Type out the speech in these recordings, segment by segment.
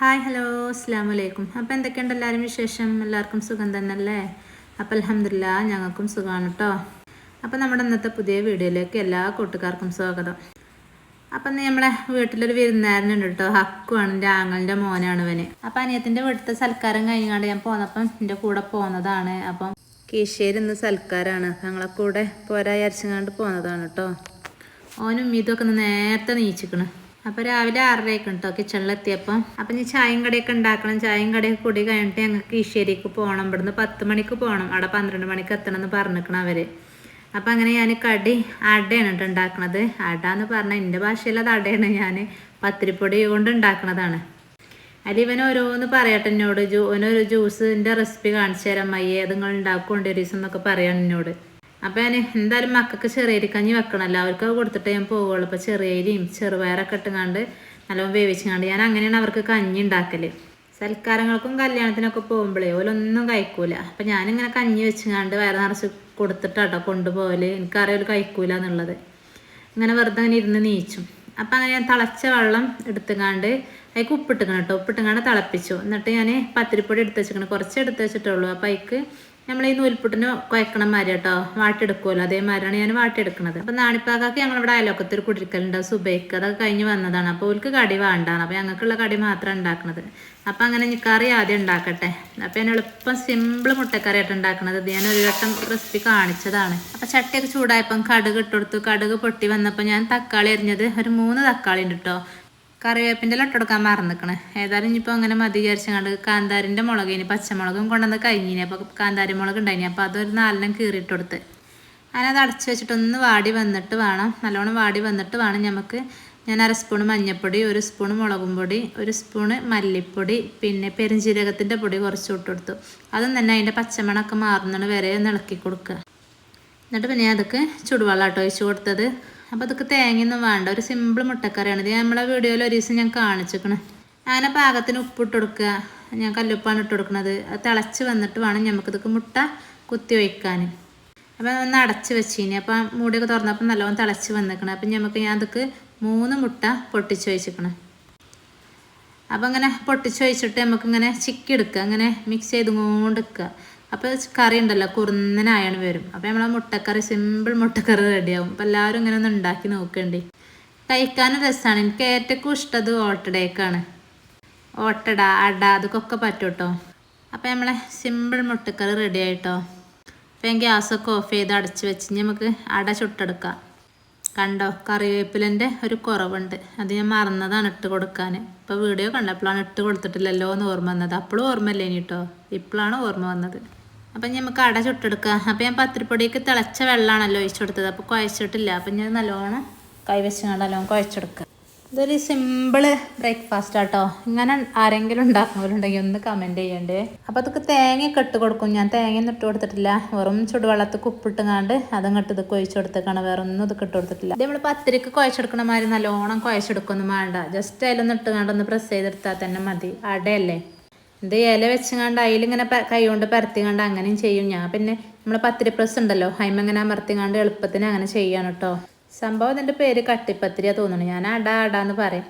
Hi hello അസ്സലാമു അലൈക്കും. അപ്പോൾ എന്തൊക്കെയുണ്ട് എല്ലാവരും വിശേഷം? എല്ലാവർക്കും സുഖം തന്നെയല്ലേ? അപ്പോൾ അൽഹംദുലില്ലാ ഞങ്ങൾക്കും സുഖമാണ് കേട്ടോ. അപ്പോൾ നമ്മുടെ ഇന്നത്തെ പുതിയ വീഡിയോയിലേക്ക് എല്ലാ കൂട്ടുകാർക്കും സ്വാഗതം. അപ്പം നമ്മളെ വീട്ടിലൊരു വിരുന്നുകാരനുണ്ട് കേട്ടോ. ഹക്കുവാണ്, എൻ്റെ ആങ്ങളുടെ മോനാണ് ഇവന്. അപ്പം അനിയത്തിൻ്റെ വീട്ടിലത്തെ സൽക്കാരം കഴിഞ്ഞാണ്ട് ഞാൻ പോന്നപ്പം എൻ്റെ കൂടെ പോകുന്നതാണ്. അപ്പം കീശ്ശേരി ഇന്ന് സൽക്കാരമാണ്, ഞങ്ങളെ കൂടെ പോരാ വിചാരിച്ചങ്ങാണ്ട് പോകുന്നതാണ് കേട്ടോ. ഓനും ഇതൊക്കെ ഒന്ന് നേരത്തെ നീച്ചിക്കണ്. അപ്പോൾ രാവിലെ 6:30 കേട്ടോ കിച്ചണിലെത്തിയപ്പം. അപ്പം ഇനി ചായയും കടിയൊക്കെ ഉണ്ടാക്കണം. ചായയും കടിയൊക്കെ കൂടി കഴിഞ്ഞിട്ട് ഞങ്ങൾക്ക് കീശ്ശേരിക്ക് പോകണം. ഇവിടുന്ന് 10 മണിക്ക് പോകണം, അവിടെ 12 മണിക്ക് എത്തണമെന്ന് പറഞ്ഞിരിക്കണം അവർ. അപ്പം അങ്ങനെ ഞാൻ കടി അടയാണ് കേട്ടോ ഉണ്ടാക്കണത്. അട എന്ന് പറഞ്ഞാൽ എൻ്റെ ഭാഷയിൽ അത് അടയാണ്, ഞാൻ പത്തിരിപ്പൊടി കൊണ്ട് ഉണ്ടാക്കണതാണ്. അതിൽ ഇവൻ ഓരോന്ന് പറയട്ടെ എന്നോട്, ഓനൊരു ജ്യൂസിൻ്റെ റെസിപ്പി കാണിച്ചു തരാം മയ്യേ, അത് നിങ്ങൾ ഉണ്ടാക്കൊണ്ടേ ഒരു ദിവസം എന്നൊക്കെ പറയാണ് എന്നോട്. അപ്പം ഞാൻ എന്തായാലും മക്കൾക്ക് ചെറിയരിക്കഞ്ഞി വെക്കണമല്ലോ, അവർക്ക് കൊടുത്തിട്ട് ഞാൻ പോവുള്ളൂ. അപ്പോൾ ചെറിയരിയും ചെറുപയറൊക്കെ ഇട്ടുങ്ങാണ്ട് നല്ലോണം വേവിച്ചുങ്ങാണ്ട് ഞാൻ അങ്ങനെയാണ് അവർക്ക് കഞ്ഞി ഉണ്ടാക്കൽ. സൽക്കാരങ്ങൾക്കും കല്യാണത്തിനൊക്കെ പോകുമ്പോഴേ ഓലൊന്നും കഴിക്കൂല. അപ്പം ഞാനിങ്ങനെ കഞ്ഞി വെച്ചുങ്ങാണ്ട് വയറ് നിറച്ച് കൊടുത്തിട്ടാട്ടോ കൊണ്ടുപോകൽ. എനിക്കറിയാം ഒരു കഴിക്കൂല എന്നുള്ളത്. ഇങ്ങനെ വെറുതെ അങ്ങനെ ഇരുന്ന് നീച്ചും. അപ്പം അങ്ങനെ ഞാൻ തിളച്ച വെള്ളം എടുത്തുങ്ങാണ്ട് അതിക്ക് ഉപ്പിട്ടിക്കണം കേട്ടോ. ഉപ്പിട്ടുങ്ങാണ്ട് തിളപ്പിച്ചു. എന്നിട്ട് ഞാൻ പത്തിരിപ്പൊടി എടുത്ത് വെച്ചിരിക്കണം, കുറച്ച് എടുത്ത് വെച്ചിട്ടുള്ളൂ. അപ്പം അതിക്ക് നമ്മൾ ഈ നൂൽപുട്ടിന് കുഴക്കണ മാതിരി കേട്ടോ വാട്ടിയെടുക്കുമല്ലോ, അതേമാതിരിയാണ് ഞാൻ വാട്ടിയെടുക്കുന്നത്. അപ്പം നാണിപ്പാക്കാക്ക് ഞങ്ങളിവിടെ അയലോക്കത്തൊരു കുടിരിക്കലുണ്ട്, സുബൈക്ക്. അതൊക്കെ കഴിഞ്ഞ് വന്നതാണ്. അപ്പോൾ ഓൾക്ക് കടി വേണ്ടാണ്, അപ്പോൾ ഞങ്ങൾക്കുള്ള കടി മാത്രം ഉണ്ടാക്കുന്നത്. അപ്പം അങ്ങനെ ഇനി കറി ആദ്യം ഉണ്ടാക്കട്ടെ. അപ്പം ഞാൻ എളുപ്പം സിമ്പിൾ മുട്ടക്കറി ആയിട്ട് ഉണ്ടാക്കുന്നത്. ഇത് ഞാൻ ഒരു വട്ടം റെസിപ്പി കാണിച്ചതാണ്. അപ്പം ചട്ടിയൊക്കെ ചൂടായപ്പം കടുക് ഇട്ടുകൊടുത്തു. കടുക് പൊട്ടി വന്നപ്പോൾ ഞാൻ തക്കാളി അരിഞ്ഞത് ഒരു 3 തക്കാളി ഉണ്ട് കേട്ടോ. കറിവേപ്പിൻ്റെ ഇട്ടെടുക്കാൻ മറന്നിക്കണ്. ഏതായാലും ഇനിയിപ്പോൾ അങ്ങനെ മതി വിചാരിച്ചങ്ങാണ്ട് കാന്താരിൻ്റെ മുളകിന് പച്ചമുളകും കൊണ്ടുവന്ന് കഴിഞ്ഞിനി. അപ്പോൾ കാന്താരി മുളക് ഉണ്ടായിനി, അപ്പോൾ അതൊരു 4 കീറിയിട്ട് കൊടുത്ത് ഞാനത് അടച്ച് വെച്ചിട്ടൊന്ന് വാടി വന്നിട്ട് വേണം, നല്ലോണം വാടി വന്നിട്ട് വേണം നമുക്ക്. ഞാൻ 1 സ്പൂൺ മഞ്ഞൾപ്പൊടി, 1 സ്പൂൺ മുളകും പൊടി, 1 സ്പൂണ് മല്ലിപ്പൊടി, പിന്നെ പെരുംജീരകത്തിൻ്റെ പൊടി കുറച്ച് ഇട്ട് കൊടുത്തു. അതും തന്നെ അതിൻ്റെ പച്ചമണമൊക്കെ മാറുന്നത് വരെ ഒന്ന് ഇളക്കി കൊടുക്കുക. എന്നിട്ട് പിന്നെ അതൊക്കെ ചുടുവെള്ളമാട്ടോ ഒഴിച്ച് കൊടുത്തത്. അപ്പോൾ അതൊക്കെ തേങ്ങയൊന്നും വേണ്ട, ഒരു സിമ്പിൾ മുട്ടക്കറിയാണ്. ഇത് നമ്മളെ വീഡിയോയിൽ ഒരു ദിവസം ഞാൻ കാണിച്ചിരിക്കണ്. അങ്ങനെ പാകത്തിന് ഉപ്പിട്ട് കൊടുക്കുക. ഞാൻ കല്ലുപ്പാണ് ഇട്ട് കൊടുക്കുന്നത്. അത് തിളച്ച് വന്നിട്ട് വേണം നമുക്കിതൊക്കെ മുട്ട കുത്തി ഒഴിക്കാൻ. അപ്പോൾ ഒന്ന് അടച്ച് വെച്ചിനി. അപ്പം മൂടിയൊക്കെ തുറന്നപ്പോൾ നല്ലോണം തിളച്ച് വന്നിരിക്കണം. അപ്പം ഞാൻ അതൊക്കെ 3 മുട്ട പൊട്ടിച്ച് വെച്ചിരിക്കണം. അപ്പം അങ്ങനെ പൊട്ടിച്ച് വെച്ചിട്ട് നമുക്കിങ്ങനെ ചിക്കി എടുക്കുക, അങ്ങനെ മിക്സ് ചെയ്തുകൊണ്ട് വെക്കുക. അപ്പോൾ കറി ഉണ്ടല്ലോ കുറുന്നനായാണ് വരും. അപ്പോൾ നമ്മളെ മുട്ടക്കറി, സിമ്പിൾ മുട്ടക്കറി റെഡിയാവും. അപ്പോൾ എല്ലാവരും ഇങ്ങനെ ഒന്ന് ഉണ്ടാക്കി നോക്കണ്ടേ. കഴിക്കാനും രസമാണ്. എനിക്ക് ഏറ്റവും ഇഷ്ടത് ഓട്ടടയൊക്കെയാണ്. ഓട്ടട, അട, അതൊക്കെ പറ്റും കേട്ടോ. അപ്പോൾ നമ്മളെ സിമ്പിൾ മുട്ടക്കറി റെഡി ആയിട്ടോ. അപ്പോൾ ഞാൻ ഗ്യാസൊക്കെ ഓഫ് ചെയ്ത് അടച്ച് വെച്ച് നമുക്ക് അട ചുട്ടെടുക്കാം. കണ്ടോ, കറിവേപ്പിലൻ്റെ ഒരു കുറവുണ്ട്, അത് ഞാൻ മറന്നതാണ് ഇട്ട് കൊടുക്കാൻ. ഇപ്പോൾ വീഡിയോ കണ്ടപ്പോഴാണ് ഇട്ട് കൊടുത്തിട്ടില്ലല്ലോ എന്ന് ഓർമ്മ വന്നത്. അപ്പോഴും ഓർമ്മയില്ലേ ഇനി കേട്ടോ, ഇപ്പോഴാണ് ഓർമ്മ വന്നത്. അപ്പം നമുക്ക് അട ചുട്ടെടുക്കാം. അപ്പോൾ ഞാൻ പത്തിരിപ്പൊടിക്ക് തിളച്ച വെള്ളമാണല്ലോ ഒഴിച്ചു കൊടുത്തത്, അപ്പോൾ കുഴച്ചിട്ടില്ല. അപ്പം ഞാൻ നല്ലോണം കൈവച്ചുകൊണ്ട് നല്ലോണം കുഴച്ചെടുക്കുക. ഇതൊരു സിമ്പിള് ബ്രേക്ക്ഫാസ്റ്റ് ആട്ടോ. ഇങ്ങനെ ആരെങ്കിലും ഉണ്ടാക്കുന്നവരുണ്ടെങ്കിൽ ഒന്ന് കമൻറ്റ് ചെയ്യണ്ടേ. അപ്പോൾ അതൊക്കെ തേങ്ങയൊക്കെ ഇട്ട് കൊടുക്കും. ഞാൻ തേങ്ങയൊന്നും ഇട്ട് കൊടുത്തിട്ടില്ല, വെറും ചുടുവെള്ളത്തിൽ ഉപ്പിട്ടുങ്ങാണ്ട് അതങ്ങോട്ട് ഇത് കുഴച്ച് കൊടുത്തേക്കാണ്, വേറെ ഒന്നും ഇതൊക്കെ ഇട്ട് കൊടുത്തിട്ടില്ല. ഇത് നമ്മൾ പത്തിരിക്ക് കുഴച്ചെടുക്കണ മാതിരി നല്ലോണം കുഴച്ചെടുക്കൊന്നും വേണ്ട, ജസ്റ്റ് അതിലൊന്നും ഇട്ടുങ്ങാണ്ട് ഒന്ന് പ്രസ് ചെയ്തെടുത്താൽ തന്നെ മതി. അടയല്ലേ, ഇത് ഇല വെച്ചുങ്ങാണ്ട് അതിലിങ്ങനെ കൈ കൊണ്ട് പരത്തിങ്ങാണ്ട് അങ്ങനെയും ചെയ്യും ഞാൻ. പിന്നെ നമ്മൾ പത്തിരി പ്രസ് ഉണ്ടല്ലോ, അതിങ്ങനെ അമർത്തിങ്ങാണ്ട് എളുപ്പത്തിന് അങ്ങനെ ചെയ്യാണ് കേട്ടോ. സംഭവം ഇതിൻ്റെ പേര് കട്ടിപ്പത്തിരിയാണ് തോന്നുന്നു, ഞാൻ അടാന്ന് പറയും.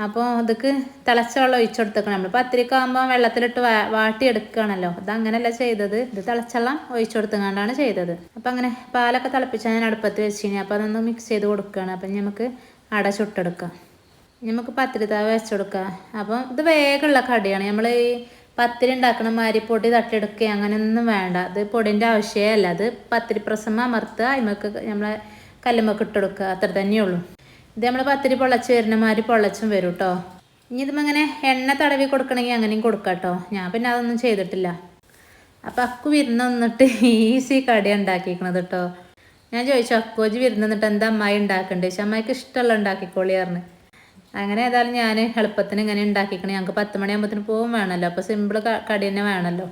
അപ്പോൾ ഇതൊക്കെ തിളച്ച വെള്ളം ഒഴിച്ചെടുത്തേക്കണം. നമ്മൾ പത്തിരിക്കാകുമ്പോൾ വെള്ളത്തിലിട്ട് വാട്ടിയെടുക്കുകയാണല്ലോ, അതങ്ങനെയല്ല ചെയ്തത്. ഇത് തിളച്ചെള്ളം ഒഴിച്ചെടുത്തുകൊണ്ടാണ് ചെയ്തത്. അപ്പം അങ്ങനെ പാലൊക്കെ തിളപ്പിച്ചാൽ ഞാൻ അടുപ്പത്ത് വെച്ചിനി. അപ്പോൾ അതൊന്ന് മിക്സ് ചെയ്ത് കൊടുക്കുകയാണ്. അപ്പം നമുക്ക് അട ചുട്ടെടുക്കാം. നമുക്ക് പത്തിരി തവ വെച്ചെടുക്കുക. അപ്പം ഇത് വേഗമുള്ള കടിയാണ്. നമ്മൾ ഈ പത്തിരി ഉണ്ടാക്കണ മാതിരി പൊടി തട്ടിയെടുക്കുക അങ്ങനെയൊന്നും വേണ്ട. ഇത് പൊടിൻ്റെ ആവശ്യമല്ല, അത് പത്തിരി പ്രസമ്മ അമർത്തുക, അതിമക്ക് നമ്മളെ കല്ലുമ്മക്ക് ഇട്ടെടുക്കുക, അത്ര തന്നെയുള്ളൂ. ഇത് നമ്മൾ പത്തിരി പൊള്ളച്ച് വരുന്ന മാതിരി പൊള്ളച്ചും വരും കേട്ടോ. ഇനി ഇതും അങ്ങനെ എണ്ണ തടവി കൊടുക്കണമെങ്കിൽ അങ്ങനെയും കൊടുക്കാം കേട്ടോ. ഞാൻ പിന്നെ അതൊന്നും ചെയ്തിട്ടില്ല. അപ്പം അക്കു വിരുന്ന് വന്നിട്ട് ഈസി കടി ഉണ്ടാക്കിയിരിക്കണത് കേട്ടോ. ഞാൻ ചോദിച്ചു, അക്കോജി വിരുന്ന് വന്നിട്ട് എന്താ അമ്മായി ഉണ്ടാക്കണ്ടേ ചോദിച്ചാൽ, അമ്മായിക്ക് ഇഷ്ടമുള്ള ഉണ്ടാക്കിക്കോളി പറഞ്ഞു. അങ്ങനെ ഏതായാലും ഞാൻ എളുപ്പത്തിന് ഇങ്ങനെ ഉണ്ടാക്കിക്കണേ. ഞങ്ങൾക്ക് 10 മണിയാകുമ്പോഴത്തേന് പോകും വേണമല്ലോ, അപ്പോൾ സിമ്പിൾ കടി തന്നെ വേണമല്ലോ.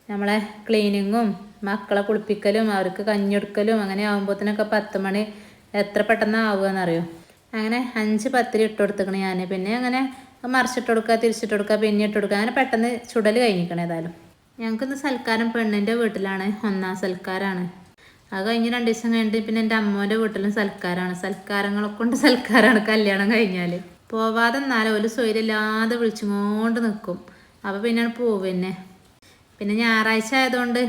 നമ്മളെ ക്ലീനിങ്ങും മക്കളെ കുളിപ്പിക്കലും അവർക്ക് കഞ്ഞെടുക്കലും അങ്ങനെ ആകുമ്പോഴത്തേനൊക്കെ 10 മണി എത്ര പെട്ടെന്ന് ആവുകയെന്നറിയോ. അങ്ങനെ 5 പത്തിരി ഇട്ട് കൊടുത്തേക്കണേ ഞാൻ. പിന്നെ അങ്ങനെ മറിച്ചിട്ട് കൊടുക്കുക, തിരിച്ചിട്ട് കൊടുക്കുക, പിന്നെ ഇട്ട് കൊടുക്കുക, അങ്ങനെ പെട്ടെന്ന് ചുടൽ കഴിഞ്ഞിരിക്കണം. ഏതായാലും ഞങ്ങൾക്കിന്ന് സൽക്കാരം പെണ്ണിൻ്റെ വീട്ടിലാണ്, 1ാം സൽക്കാരമാണ്. അത് കഴിഞ്ഞ് 2 ദിവസം കഴിഞ്ഞിട്ട് പിന്നെ എൻ്റെ അമ്മേൻ്റെ വീട്ടിലും സൽക്കാരമാണ്. സൽക്കാരങ്ങളെ കൊണ്ട് സൽക്കാരമാണ് കല്യാണം കഴിഞ്ഞാൽ. പോവാതെ എന്നാലും ഒരു സ്വൈര്യമില്ലാതെ വിളിച്ചുകൊണ്ട് നിൽക്കും. അപ്പോൾ പിന്നെ പോവുന്നെ. പിന്നെ ഞായറാഴ്ച ആയതുകൊണ്ട്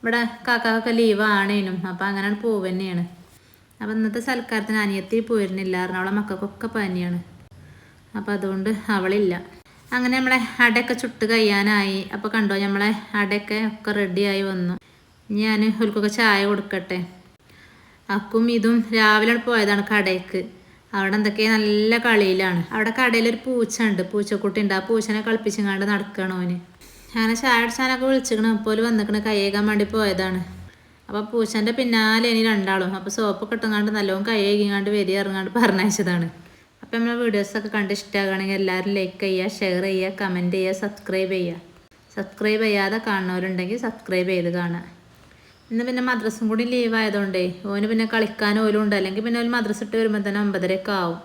ഇവിടെ കാക്കാക്കൊക്കെ ലീവാണേനും. അപ്പോൾ അങ്ങനെ പോവുതന്നെയാണ്. അപ്പോൾ ഇന്നത്തെ സൽക്കാരത്തിന് അനിയത്തി പോയിരുന്നില്ല. അവളെ മക്കൾക്കൊക്കെ പനിയാണ്. അപ്പോൾ അതുകൊണ്ട് അവളില്ല. അങ്ങനെ നമ്മളെ അടയൊക്കെ ചുട്ട് കഴിയാനായി. അപ്പോൾ കണ്ടോ നമ്മളെ അടയൊക്കെ ഒക്കെ റെഡിയായി വന്നു. ഞാൻ ഓൽക്കൊക്കെ ചായ കൊടുക്കട്ടെ. അക്കും ഇതും രാവിലെ പോയതാണ് കടയ്ക്ക്. അവിടെ എന്തൊക്കെയാ നല്ല കളിയിലാണ്. അവിടെ കടയിലൊരു പൂച്ച ഉണ്ട്, പൂച്ചക്കുട്ടി ഉണ്ട്. ആ പൂച്ചനെ കളിപ്പിച്ചങ്ങാണ്ട് നടക്കണം ഓന്. അങ്ങനെ ചായ അടിച്ചാനൊക്കെ വിളിച്ചിക്കണം. അപ്പോൾ വന്നിക്കണ് കൈയേകാൻ വേണ്ടി പോയതാണ്. അപ്പോൾ പൂച്ചൻ്റെ പിന്നാലെ ഇനി രണ്ടാളും. അപ്പോൾ സോപ്പൊക്കെ ഇട്ടങ്ങാണ്ട് നല്ലോണം കൈകേകാണ്ട് വരി ഇറങ്ങാണ്ട് പറഞ്ഞയച്ചതാണ്. അപ്പോൾ നമ്മളെ വീഡിയോസൊക്കെ കണ്ട് ഇഷ്ടമാകുകയാണെങ്കിൽ എല്ലാവരും ലൈക്ക് ചെയ്യുക, ഷെയർ ചെയ്യുക, കമൻറ്റ് ചെയ്യുക, സബ്സ്ക്രൈബ് ചെയ്യുക. സബ്സ്ക്രൈബ് ചെയ്യാതെ കാണുന്നവരുണ്ടെങ്കിൽ സബ്സ്ക്രൈബ് ചെയ്ത് കാണുക. ഇന്ന് പിന്നെ മദ്രസും കൂടി ലീവായതുകൊണ്ടേ ഓന് പിന്നെ കളിക്കാൻ ഓലും ഉണ്ട്. അല്ലെങ്കിൽ പിന്നെ ഓല് മദ്രസ ഇട്ട് വരുമ്പോൾ തന്നെ 9:30 ആവും.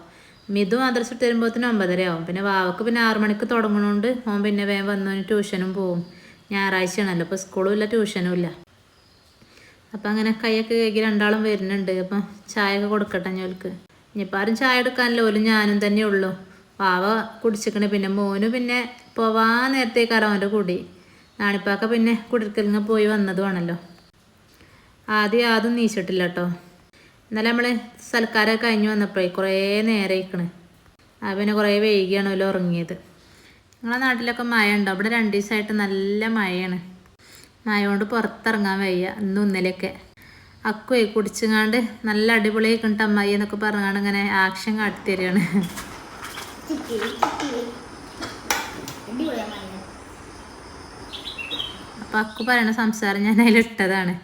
മിതു മദ്രസ ഇട്ട് വരുമ്പോഴത്തേനും 9:30 ആവും. പിന്നെ വാവക്ക് പിന്നെ 6 മണിക്ക് തുടങ്ങണോണ്ട് ഓൻ പിന്നെ വേഗം വന്നോന് ട്യൂഷനും പോവും. ഞായറാഴ്ചയാണല്ലോ, അപ്പോൾ സ്കൂളും ഇല്ല ട്യൂഷനും ഇല്ല. അപ്പം അങ്ങനെ കൈയൊക്കെ കേൾക്കി രണ്ടാളും വരുന്നുണ്ട്. അപ്പം ചായ ഒക്കെ കൊടുക്കട്ടെ ഞോൽക്ക്. ഇനിയിപ്പോൾ ആരും ചായ എടുക്കാനല്ലോ, ഓലും ഞാനും തന്നെ ഉള്ളൂ. വാവ കുടിച്ചിക്കണേ. പിന്നെ മോന് പിന്നെ പോവാൻ നേരത്തേക്കാരോ അവൻ്റെ കുടി. നാണിപ്പാക്ക പിന്നെ കുടിക്കലിങ്ങ് പോയി വന്നതുമാണല്ലോ. ആദ്യം നീച്ചിട്ടില്ല കേട്ടോ. എന്നാലും നമ്മൾ സൽക്കാരമൊക്കെ കഴിഞ്ഞ് വന്നപ്പോഴേ കുറേ നേരം ഇരിക്കണ്. പിന്നെ കുറേ വൈകിയാണല്ലോ ഉറങ്ങിയത്. നിങ്ങളെ നാട്ടിലൊക്കെ മഴ ഉണ്ടോ? അവിടെ 2 ദിവസമായിട്ട് നല്ല മഴയാണ്. മഴ കൊണ്ട് പുറത്തിറങ്ങാൻ വയ്യ. ഇന്നും ഇന്നലെയൊക്കെ അക്കുവേ കുടിച്ചുങ്ങാണ്ട് നല്ല അടിപൊളിയായിക്കിട്ട് അമ്മായി എന്നൊക്കെ പറഞ്ഞാണ്ട് ഇങ്ങനെ ആക്ഷൻ കാട്ടിത്തരികയാണ്. അപ്പം അക്കു പറയണ സംസാരം ഞാൻ അതിലിട്ടതാണ്.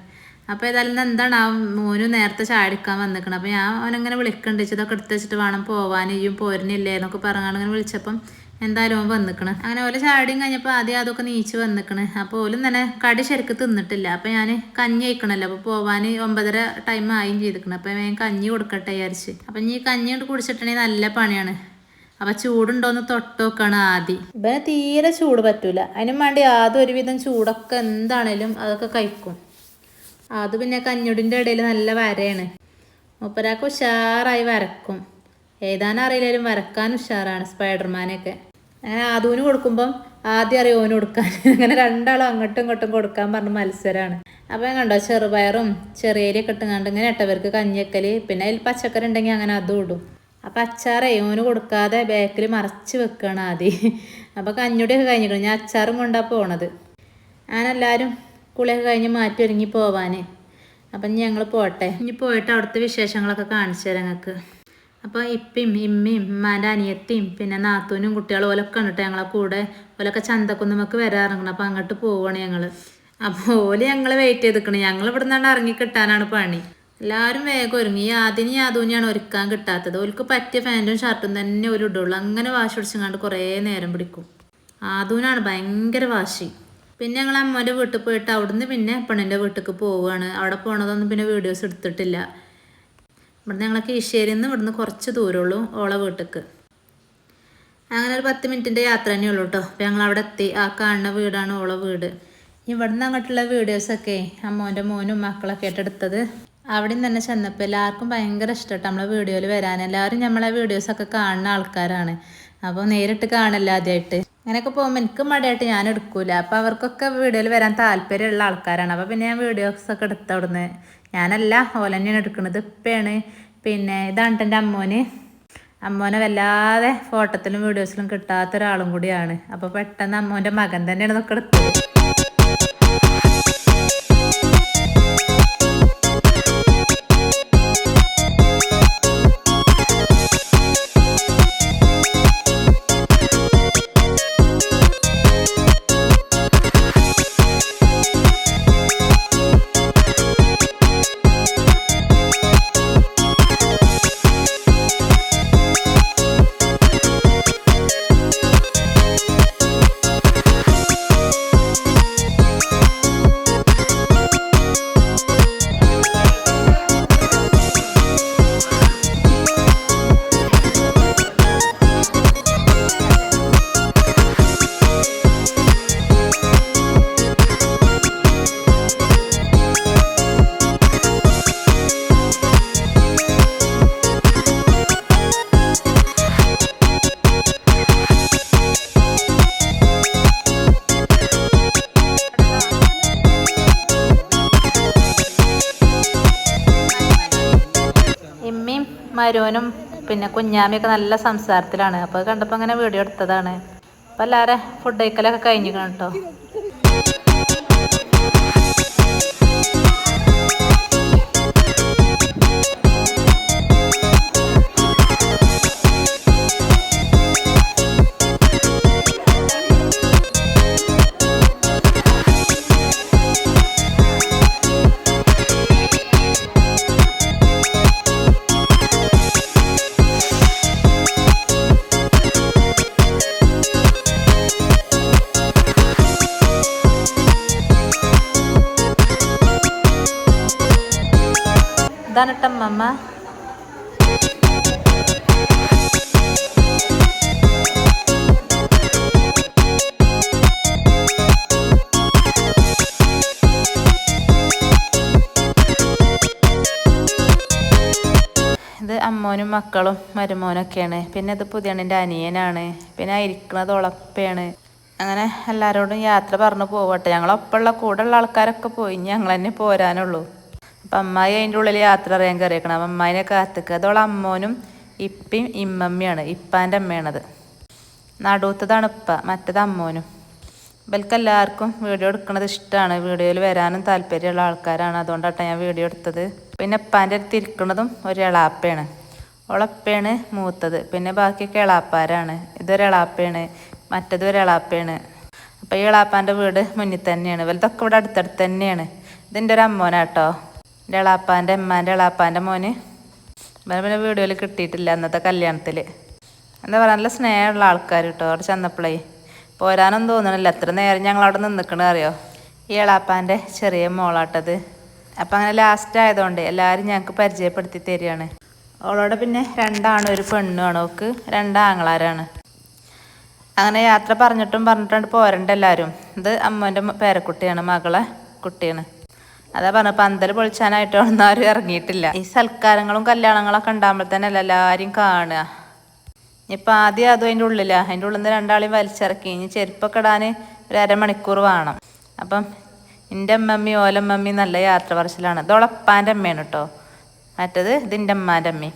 അപ്പോൾ ഏതായാലും എന്താണ് ആ മോനും നേരത്തെ ചായ എടുക്കാൻ വന്നിക്കണം. അപ്പോൾ ഞാൻ അവനങ്ങനെ വിളിക്കണ്ട്, ഇതൊക്കെ എടുത്ത് വെച്ചിട്ട് വേണം പോവാൻ, ഇയും പോരുന്നില്ലേ എന്നൊക്കെ പറഞ്ഞാണ് അങ്ങനെ വിളിച്ചപ്പം എന്തായാലും അവൻ വന്നിക്കണം. അങ്ങനെ ഓല ചാടിയും കഴിഞ്ഞപ്പോൾ ആദ്യം അതൊക്കെ നീച്ച് വന്നിക്കണ്. അപ്പോൾ ഓലും തന്നെ കടി ശരിക്ക് തിന്നിട്ടില്ല. അപ്പോൾ ഞാൻ കഞ്ഞി കഴിക്കണമല്ലോ, അപ്പോൾ പോവാൻ 9:30 ടൈം ആയും ചെയ്തിക്കണം. അപ്പോൾ ഞാൻ കഞ്ഞി കൊടുക്കട്ടെ വിചാരിച്ച്. അപ്പം ഈ കഞ്ഞി കൊണ്ട് കുടിച്ചിട്ടുണ്ടെങ്കിൽ നല്ല പണിയാണ്. അപ്പം ചൂടുണ്ടോയെന്ന് തൊട്ട് നോക്കാണ് ആദ്യം. ഇവന് തീരെ ചൂട് പറ്റൂല. അതിനും വേണ്ടി ആദ്യം ഒരുവിധം ചൂടൊക്കെ എന്താണേലും അതൊക്കെ കഴിക്കും. അത് പിന്നെ കഞ്ഞുടിൻ്റെ ഇടയിൽ നല്ല വരയാണ്. മൂപ്പരാൾക്ക് ഉഷാറായി വരക്കും. എഴുതാനറിയില്ലെങ്കിലും വരക്കാൻ ഉഷാറാണ്. സ്പൈഡർമാനൊക്കെ അങ്ങനെ ആദൂന് കൊടുക്കുമ്പം ആദ്യം അറിയും ഓന് കൊടുക്കാൻ. അങ്ങനെ രണ്ടാളും അങ്ങോട്ടും ഇങ്ങോട്ടും കൊടുക്കാൻ പറഞ്ഞ മത്സരമാണ്. അപ്പം കണ്ടോ ചെറുപയറും ചെറിയരിയൊക്കെ ഇട്ടുങ്ങാണ്ട് ഇങ്ങനെ ഇട്ടവർക്ക് കഞ്ഞിക്കൽ. പിന്നെ അതിൽ പച്ചക്കറി ഉണ്ടെങ്കിൽ അങ്ങനെ അതും ഇടും. അപ്പം അച്ചാറേ ഓന് കൊടുക്കാതെ ബാക്കിൽ മറച്ച് വെക്കുകയാണ് ആദ്യം. അപ്പോൾ കഞ്ഞുടിയൊക്കെ കഴിഞ്ഞിരിക്കണം. ഞാൻ അച്ചാറും കൊണ്ടാണ് പോണത്. അങ്ങനെ എല്ലാവരും കുളിയൊക്കെ കഴിഞ്ഞ് മാറ്റി ഒരുങ്ങി പോവാൻ. അപ്പം ഇനി ഞങ്ങൾ പോട്ടെ. ഇനി പോയിട്ട് അവിടുത്തെ വിശേഷങ്ങളൊക്കെ കാണിച്ചു തരാം ഞങ്ങൾക്ക്. അപ്പോൾ ഇപ്പയും ഇമ്മയും ഉമ്മാൻ്റെ അനിയത്തിയും പിന്നെ നാത്തൂനും കുട്ടികളും ഓലൊക്കെ കണ്ടിട്ട് ഞങ്ങളെ കൂടെ ഓലൊക്കെ ചന്തക്കുന്നുമൊക്കെ വരാറിങ്ങണം. അപ്പോൾ അങ്ങോട്ട് പോവുകയാണ് ഞങ്ങൾ. അപ്പോൾ ഓല് ഞങ്ങൾ വെയിറ്റ് ചെയ്ത് നിൽക്കണം. ഞങ്ങൾ ഇവിടെ നിന്നാണ്ട് ഇറങ്ങി കിട്ടാനാണ് പണി. എല്ലാവരും വേഗം ഒരുങ്ങി. യാതൂനെയാണ് ഒരുക്കാൻ കിട്ടാത്തത്. ഓൽക്ക് പറ്റിയ പാൻറ്റും ഷർട്ടും തന്നെ ഒരു ഇടുള്ളൂ. അങ്ങനെ വാശി പിടിച്ചങ്ങാണ്ട് കുറേ നേരം പിടിക്കും. ആദൂനാണ് ഭയങ്കര വാശി. പിന്നെ ഞങ്ങൾ അമ്മേൻ്റെ വീട്ടിൽ പോയിട്ട് അവിടുന്ന് പിന്നെ പെണ്ണിൻ്റെ വീട്ടിലേക്ക് പോവുകയാണ്. അവിടെ പോണതൊന്നും പിന്നെ വീഡിയോസ് എടുത്തിട്ടില്ല. ഇവിടുന്ന് ഞങ്ങൾ കീശ്ശേരിയിൽ നിന്ന് ഇവിടുന്ന് കുറച്ച് ദൂരമുള്ളൂ ഓളെ വീട്ടിലേക്ക്. അങ്ങനെ ഒരു 10 മിനിറ്റിൻ്റെ യാത്ര തന്നെ ഉള്ളൂ കേട്ടോ. അപ്പോൾ ഞങ്ങൾ അവിടെ എത്തി. ആ കാണുന്ന വീടാണ് ഓളെ വീട്. ഇവിടുന്ന് അങ്ങോട്ടുള്ള വീഡിയോസൊക്കെ അമ്മോൻ്റെ മോനും മക്കളൊക്കെ ആയിട്ട് എടുത്തത്. അവിടെ തന്നെ ചെന്നപ്പോൾ എല്ലാവർക്കും ഭയങ്കര ഇഷ്ടമായിട്ട് നമ്മളെ വീഡിയോയിൽ വരാൻ. എല്ലാവരും നമ്മളെ വീഡിയോസൊക്കെ കാണുന്ന ആൾക്കാരാണ്. അപ്പോൾ നേരിട്ട് കാണില്ല ആദ്യമായിട്ട്. അങ്ങനെയൊക്കെ പോകുമ്പോൾ എനിക്ക് മടിയായിട്ട് ഞാൻ എടുക്കൂല. അപ്പോൾ അവർക്കൊക്കെ വീഡിയോയിൽ വരാൻ താല്പര്യമുള്ള ആൾക്കാരാണ്. അപ്പോൾ പിന്നെ ഞാൻ വീഡിയോസൊക്കെ എടുത്ത അവിടുന്ന്. ഞാനല്ല ഓലന്നെയാണ് എടുക്കുന്നത്. ഇപ്പയാണ് പിന്നെ ഇതാണ് എൻ്റെ അമ്മോനെ വല്ലാതെ ഫോട്ടോത്തിലും വീഡിയോസിലും കിട്ടാത്ത ഒരാളും കൂടിയാണ്. അപ്പോൾ പെട്ടെന്ന് അമ്മോൻ്റെ മകൻ തന്നെയാണ് ഇതൊക്കെ എടുത്തത്. മരുവനും പിന്നെ കുഞ്ഞാമിയൊക്കെ നല്ല സംസാരത്തിലാണ്. അപ്പോൾ അത് കണ്ടപ്പോൾ അങ്ങനെ വീഡിയോ എടുത്തതാണ്. അപ്പോൾ എല്ലാവരും ഫുഡ് കഴിക്കലൊക്കെ കഴിഞ്ഞിരിക്കണം കേട്ടോ. ഇതാണ് അമ്മ. ഇത് അമ്മോനും മക്കളും മരുമോനൊക്കെയാണ്. പിന്നെ ഇത് പുതിയണ്ണിൻ്റെ അനിയനാണ്. പിന്നെ ഇരിക്കുന്നത് ഉളപ്പയാണ്. അങ്ങനെ എല്ലാവരോടും യാത്ര പറഞ്ഞു പോവട്ടെ. ഞങ്ങളൊപ്പമുള്ള കൂടെയുള്ള ആൾക്കാരൊക്കെ പോയി, ഞങ്ങൾ തന്നെ പോരാനുള്ളൂ. അപ്പം അമ്മായി അതിൻ്റെ ഉള്ളിൽ യാത്ര അറിയാൻ കയറിയേക്കണം. അപ്പം അമ്മായിനെ കാത്തിക്കുക. അതോളം അമ്മോനും ഇപ്പയും ഇമ്മമ്മയാണ്, ഇപ്പാൻ്റെ അമ്മയാണത്. നടുത്തതാണ് ഇപ്പ, മറ്റത് അമ്മോനും. ഇവർക്ക് എല്ലാവർക്കും വീഡിയോ എടുക്കുന്നത് ഇഷ്ടമാണ്. വീഡിയോയിൽ വരാനും താല്പര്യമുള്ള ആൾക്കാരാണ്. അതുകൊണ്ടാണ് ഞാൻ വീഡിയോ എടുത്തത്. പിന്നെ ഇപ്പാൻ്റെ അടുത്ത് ഇരിക്കുന്നതും ഒരു എളാപ്പയാണ്. ഓളപ്പയാണ് മൂത്തത്. പിന്നെ ബാക്കിയൊക്കെ എളാപ്പാരാണ്. ഇതൊരു എളാപ്പയാണ്, മറ്റത് ഒരു എളാപ്പയാണ്. അപ്പോൾ ഈ എളാപ്പാൻ്റെ വീട് മുന്നിൽ തന്നെയാണ്. ഇവലതൊക്കെ ഇവിടെ അടുത്തടുത്ത് തന്നെയാണ്. ഇതിൻ്റെ ഒരു അമ്മോനാട്ടോ, എൻ്റെ എളാപ്പാൻ്റെ അമ്മാൻ്റെ എളാപ്പാൻ്റെ മോന്. പിന്നെ വീഡിയോയിൽ കിട്ടിയിട്ടില്ല അന്നത്തെ കല്യാണത്തിൽ. എന്താ പറയുക, നല്ല സ്നേഹമുള്ള ആൾക്കാർ കേട്ടോ. അവിടെ ചെന്നപ്പോഴേ പോരാനൊന്നും തോന്നണില്ല. എത്ര നേരം ഞങ്ങളവിടെ നിൽക്കണത് അറിയോ. ഈ എളാപ്പാൻ്റെ ചെറിയ മോളാട്ടത്. അപ്പം അങ്ങനെ ലാസ്റ്റ് ആയതുകൊണ്ട് എല്ലാവരും ഞങ്ങൾക്ക് പരിചയപ്പെടുത്തി തരികയാണ്. അവളോട് പിന്നെ 2 ആണും 1 പെണ്ണുമാണ്. അവൾക്ക് 2 ആങ്ങളാരാണ്. അങ്ങനെ യാത്ര പറഞ്ഞിട്ടുണ്ട് പോരണ്ട എല്ലാവരും. ഇത് അമ്മേൻ്റെ പേരക്കുട്ടിയാണ്, മകളെ കുട്ടിയാണ്. അതാ പറഞ്ഞ പന്തൽ പൊളിച്ചാനായിട്ടൊന്നും ആരും ഇറങ്ങിയിട്ടില്ല. ഈ സൽക്കാരങ്ങളും കല്യാണങ്ങളൊക്കെ ഉണ്ടാകുമ്പോൾ തന്നെ എല്ലാവരും കാണുക. ഇപ്പം ആദ്യം അതും അതിൻ്റെ ഉള്ളിലാണ്. അതിൻ്റെ ഉള്ളിൽ നിന്ന് 2 ആളെയും വലിച്ചിറക്കി. ഇനി ചെരുപ്പൊക്കെ ഇടാൻ ഒരു അരമണിക്കൂർ വേണം. അപ്പം എൻ്റെ അമ്മമ്മയും ഓലമ്മമ്മയും നല്ല യാത്ര പറച്ചിലാണ്. ഇതോളപ്പാൻ്റെ അമ്മയാണ് കേട്ടോ. മറ്റത് ഇതിൻ്റെ അമ്മാൻ്റെ അമ്മയും.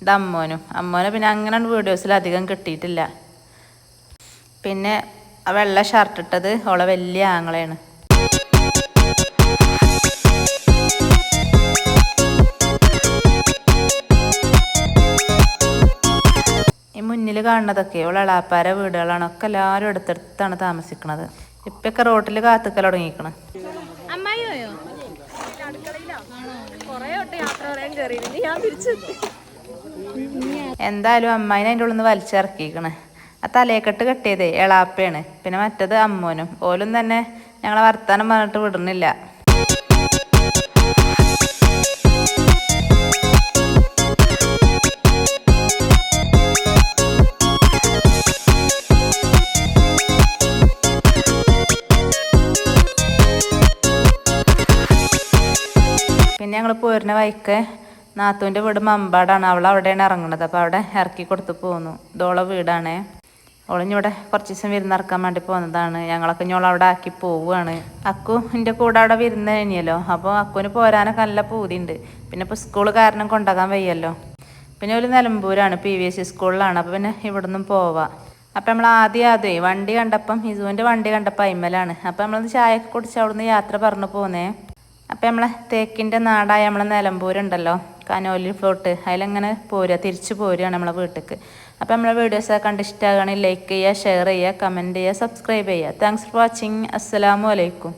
ഇത് അമ്മോനെ പിന്നെ അങ്ങനെ വീഡിയോസിൽ അധികം കിട്ടിയിട്ടില്ല. പിന്നെ വെള്ള ഷർട്ട് ഇട്ടത് ഓളെ വലിയ ആങ്ങളെയാണ്. മുന്നിൽ കാണുന്നതൊക്കെ ഓളെ എളാപ്പാര വീടുകളാണ്. ഒക്കെ എല്ലാവരും അടുത്തടുത്താണ് താമസിക്കുന്നത്. ഇപ്പൊക്കെ റോട്ടിൽ കാത്തുക്കൽ തുടങ്ങിയിരിക്കണം. എന്തായാലും അമ്മായിനെ അതിൻ്റെ ഉള്ളിൽ നിന്ന് വലിച്ചിറക്കിയിരിക്കണേ. ആ തലയെക്കെട്ട് കെട്ടിയതേ എളാപ്പയാണ്. പിന്നെ മറ്റത് അമ്മോനും. ഓലും തന്നെ ഞങ്ങളെ വർത്താനം പറഞ്ഞിട്ട് വിടുന്നില്ല. പിന്നെ ഞങ്ങൾ പോരുന്ന വഴിക്ക് നാത്തൂൻ്റെ വീട് മമ്പാടാണ്. അവൾ അവിടെയാണ് ഇറങ്ങുന്നത്. അപ്പോൾ അവിടെ ഇറക്കി കൊടുത്ത് പോന്നു. ഇതോളെ വീടാണ്. ഓളിഞ്ഞിവിടെ കുറച്ച് ദിവസം വിരുന്നിറക്കാൻ വേണ്ടി പോകുന്നതാണ്. ഞങ്ങളൊക്കെ ഇനി അവിടെ ആക്കി പോവുകയാണ്. അക്കു എൻ്റെ കൂടെ അവിടെ വിരുന്ന് കഴിഞ്ഞല്ലോ. അപ്പോൾ അക്കുവിന് പോരാനൊക്കെ നല്ല പൂതിയുണ്ട്. പിന്നെ ഇപ്പോൾ സ്കൂൾ കാരണം കൊണ്ടുപോകാൻ വയ്യല്ലോ. പിന്നെ ഒരു നിലമ്പൂരാണ്, PVSC സ്കൂളിലാണ്. അപ്പോൾ പിന്നെ ഇവിടെ നിന്നും പോവാം. അപ്പം നമ്മൾ ആദ്യമേ വണ്ടി കണ്ടപ്പം ഇസുവിൻ്റെ വണ്ടി കണ്ടപ്പോൾ അയിമലാണ്. അപ്പോൾ നമ്മളത് ചായയൊക്കെ കുടിച്ച് അവിടുന്ന് യാത്ര പറഞ്ഞു പോന്നേ. അപ്പം നമ്മളെ തേക്കിൻ്റെ നാടായ നമ്മളെ നിലമ്പൂരുണ്ടല്ലോ, കനോലി ഫ്ലോട്ട്, അതിലങ്ങനെ തിരിച്ചു പോരുകയാണ് നമ്മളെ വീട്ടിലേക്ക്. അപ്പോൾ നമ്മളെ വീഡിയോസൊക്കെ കണ്ട് ഇഷ്ടമാകുകയാണെങ്കിൽ ലൈക്ക് ചെയ്യുക, ഷെയർ ചെയ്യുക, കമൻറ്റ് ചെയ്യുക, സബ്സ്ക്രൈബ് ചെയ്യുക. Thanks for watching. അസ്സലാമു അലൈക്കും.